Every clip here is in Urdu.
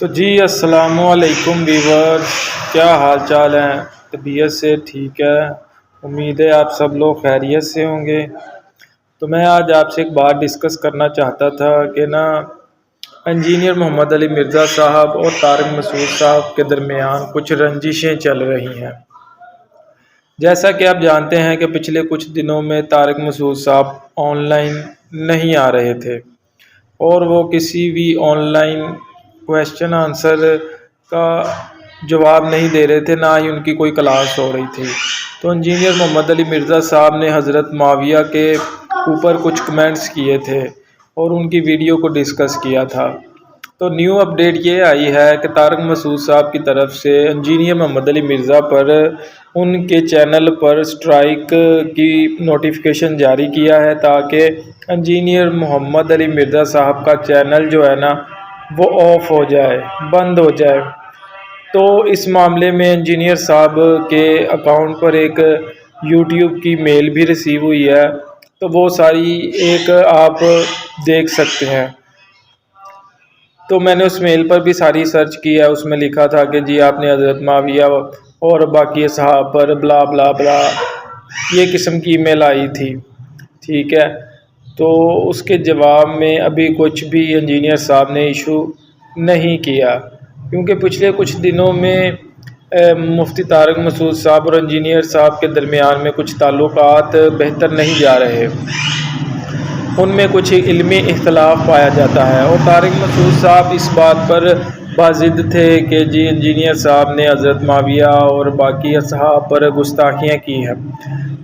تو جی السلام علیکم ویورز، کیا حال چال ہیں؟ طبیعت سے ٹھیک ہے؟ امید ہے آپ سب لوگ خیریت سے ہوں گے۔ تو میں آج آپ سے ایک بات ڈسکس کرنا چاہتا تھا کہ انجینئر محمد علی مرزا صاحب اور طارق مسعود صاحب کے درمیان کچھ رنجشیں چل رہی ہیں۔ جیسا کہ آپ جانتے ہیں کہ پچھلے کچھ دنوں میں طارق مسعود صاحب آن لائن نہیں آ رہے تھے اور وہ کسی بھی آن لائن کویشچن آنسر کا جواب نہیں دے رہے تھے، نہ ہی ان کی کوئی کلاس ہو رہی تھی۔ تو انجینئر محمد علی مرزا صاحب نے حضرت معاویہ کے اوپر کچھ کمنٹس کیے تھے اور ان کی ویڈیو کو ڈسکس کیا تھا۔ تو نیو اپڈیٹ یہ آئی ہے کہ طارق مسعود صاحب کی طرف سے انجینئر محمد علی مرزا پر ان کے چینل پر سٹرائک کی نوٹیفیکیشن جاری کیا ہے تاکہ انجینئر محمد علی مرزا صاحب کا چینل جو ہے وہ آف ہو جائے، بند ہو جائے۔ تو اس معاملے میں انجینئر صاحب کے اکاؤنٹ پر ایک یوٹیوب کی میل بھی ریسیو ہوئی ہے، تو وہ ساری ایک آپ دیکھ سکتے ہیں۔ تو میں نے اس میل پر بھی ساری سرچ کی ہے، اس میں لکھا تھا کہ جی آپ نے حضرت معاویہ اور باقی اصحاب پر بلا بلا بلا، یہ قسم کی میل آئی تھی، ٹھیک ہے۔ تو اس کے جواب میں ابھی کچھ بھی انجینئر صاحب نے ایشو نہیں کیا، کیونکہ پچھلے کچھ دنوں میں مفتی طارق مسعود صاحب اور انجینئر صاحب کے درمیان میں کچھ تعلقات بہتر نہیں جا رہے، ان میں کچھ علمی اختلاف پایا جاتا ہے، اور طارق مسعود صاحب اس بات پر بازد تھے کہ جی انجینئر صاحب نے حضرت معاویہ اور باقی اصحاب پر گستاخیاں کی ہیں،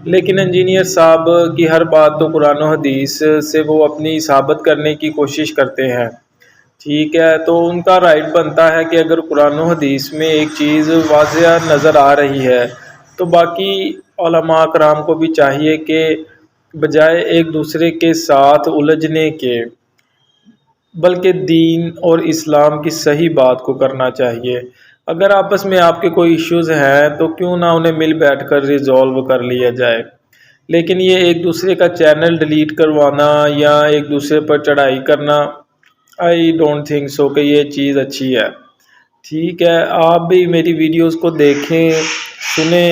لیکن انجینئر صاحب کی ہر بات تو قرآن و حدیث سے وہ اپنی ثابت کرنے کی کوشش کرتے ہیں، ٹھیک ہے۔ تو ان کا رائٹ بنتا ہے کہ اگر قرآن و حدیث میں ایک چیز واضح نظر آ رہی ہے تو باقی علماء کرام کو بھی چاہیے کہ بجائے ایک دوسرے کے ساتھ الجھنے کے، بلکہ دین اور اسلام کی صحیح بات کو کرنا چاہیے۔ اگر آپس میں آپ کے کوئی ایشوز ہیں تو کیوں نہ انہیں مل بیٹھ کر ریزالو کر لیا جائے، لیکن یہ ایک دوسرے کا چینل ڈیلیٹ کروانا یا ایک دوسرے پر چڑھائی کرنا، آئی ڈونٹ تھنک سو کہ یہ چیز اچھی ہے، ٹھیک ہے۔ آپ بھی میری ویڈیوز کو دیکھیں، سنیں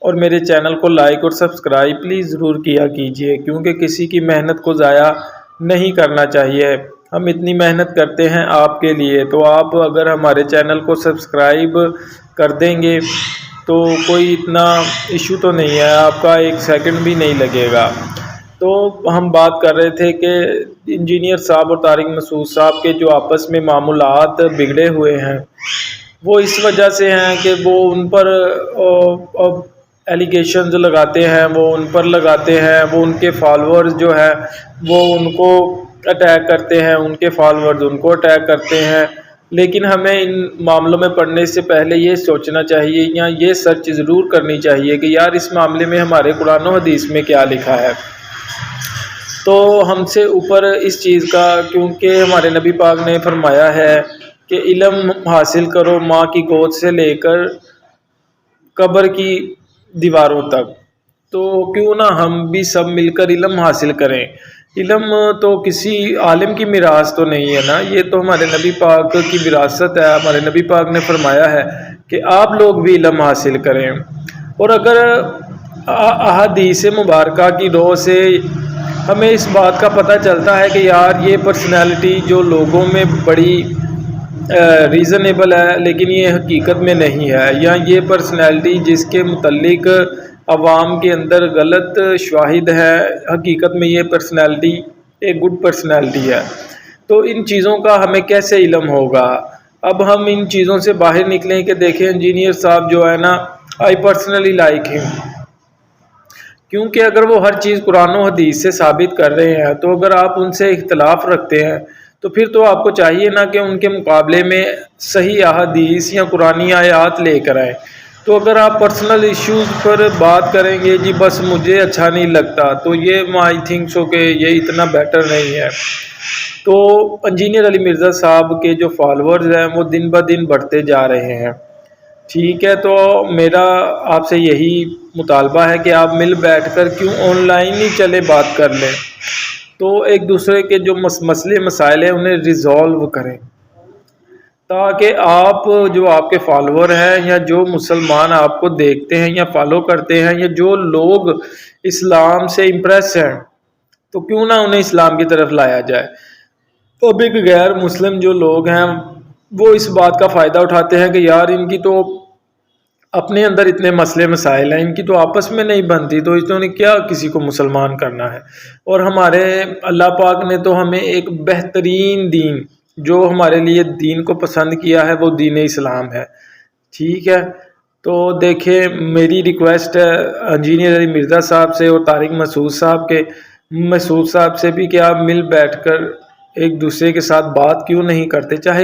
اور میرے چینل کو لائک اور سبسکرائب پلیز ضرور کیا کیجئے، کیونکہ کسی کی محنت کو ضائع نہیں کرنا چاہیے۔ ہم اتنی محنت کرتے ہیں آپ کے لیے، تو آپ اگر ہمارے چینل کو سبسکرائب کر دیں گے تو کوئی اتنا ایشو تو نہیں ہے، آپ کا ایک سیکنڈ بھی نہیں لگے گا۔ تو ہم بات کر رہے تھے کہ انجینئر صاحب اور طارق مسعود صاحب کے جو آپس میں معاملات بگڑے ہوئے ہیں وہ اس وجہ سے ہیں کہ وہ ان پر ایلیگیشنز لگاتے ہیں، وہ ان پر لگاتے ہیں، وہ ان کے فالورز جو ہے وہ ان کو اٹیک کرتے ہیں، ان کے فالورز ان کو اٹیک کرتے ہیں، لیکن ہمیں ان معاملوں میں پڑھنے سے پہلے یہ سوچنا چاہیے یا یہ سرچ ضرور کرنی چاہیے کہ یار اس معاملے میں ہمارے قرآن و حدیث میں کیا لکھا ہے۔ تو ہم سے اوپر اس چیز کا، کیونکہ ہمارے نبی پاک نے فرمایا ہے کہ علم حاصل کرو ماں کی گود سے لے کر قبر کی دیواروں تک، تو کیوں نہ ہم بھی سب مل کر علم حاصل کریں۔ علم تو کسی عالم کی میراث تو نہیں ہے نا، یہ تو ہمارے نبی پاک کی وراثت ہے۔ ہمارے نبی پاک نے فرمایا ہے کہ آپ لوگ بھی علم حاصل کریں، اور اگر احادیث مبارکہ کی روح سے ہمیں اس بات کا پتہ چلتا ہے کہ یار یہ پرسنالٹی جو لوگوں میں بڑی ریزنیبل ہے لیکن یہ حقیقت میں نہیں ہے، یا یہ پرسنالٹی جس کے متعلق عوام کے اندر غلط شواہد ہے، حقیقت میں یہ پرسنالٹی ایک گڈ پرسنالٹی ہے، تو ان چیزوں کا ہمیں کیسے علم ہوگا؟ اب ہم ان چیزوں سے باہر نکلیں کہ دیکھیں انجینئر صاحب جو ہے نا، آئی پرسنلی لائک ہم، کیونکہ اگر وہ ہر چیز قرآن و حدیث سے ثابت کر رہے ہیں تو اگر آپ ان سے اختلاف رکھتے ہیں تو پھر تو آپ کو چاہیے نا کہ ان کے مقابلے میں صحیح احادیث یا قرآنی آیات لے کر آئیں۔ تو اگر آپ پرسنل ایشوز پر بات کریں گے جی بس مجھے اچھا نہیں لگتا، تو یہ آئی تھنک سو کہ یہ اتنا بیٹر نہیں ہے۔ تو انجینئر علی مرزا صاحب کے جو فالورز ہیں وہ دن بہ دن بڑھتے جا رہے ہیں، ٹھیک ہے۔ تو میرا آپ سے یہی مطالبہ ہے کہ آپ مل بیٹھ کر کیوں آن لائن ہی چلے بات کر لیں، تو ایک دوسرے کے جو مسئلے مسائل ہیں انہیں ریزالو کریں، تاکہ آپ جو آپ کے فالوور ہیں یا جو مسلمان آپ کو دیکھتے ہیں یا فالو کرتے ہیں یا جو لوگ اسلام سے امپریس ہیں، تو کیوں نہ انہیں اسلام کی طرف لایا جائے۔ تو اب ایک غیر مسلم جو لوگ ہیں وہ اس بات کا فائدہ اٹھاتے ہیں کہ یار ان کی تو اپنے اندر اتنے مسئلے مسائل ہیں، ان کی تو آپس میں نہیں بنتی، تو انہوں نے کیا کسی کو مسلمان کرنا ہے۔ اور ہمارے اللہ پاک نے تو ہمیں ایک بہترین دین جو ہمارے لیے دین کو پسند کیا ہے وہ دین اسلام ہے، ٹھیک ہے۔ تو دیکھیں میری ریکویسٹ ہے انجینئر علی مرزا صاحب سے اور طارق مسعود صاحب سے بھی کہ آپ مل بیٹھ کر ایک دوسرے کے ساتھ بات کیوں نہیں کرتے، چاہے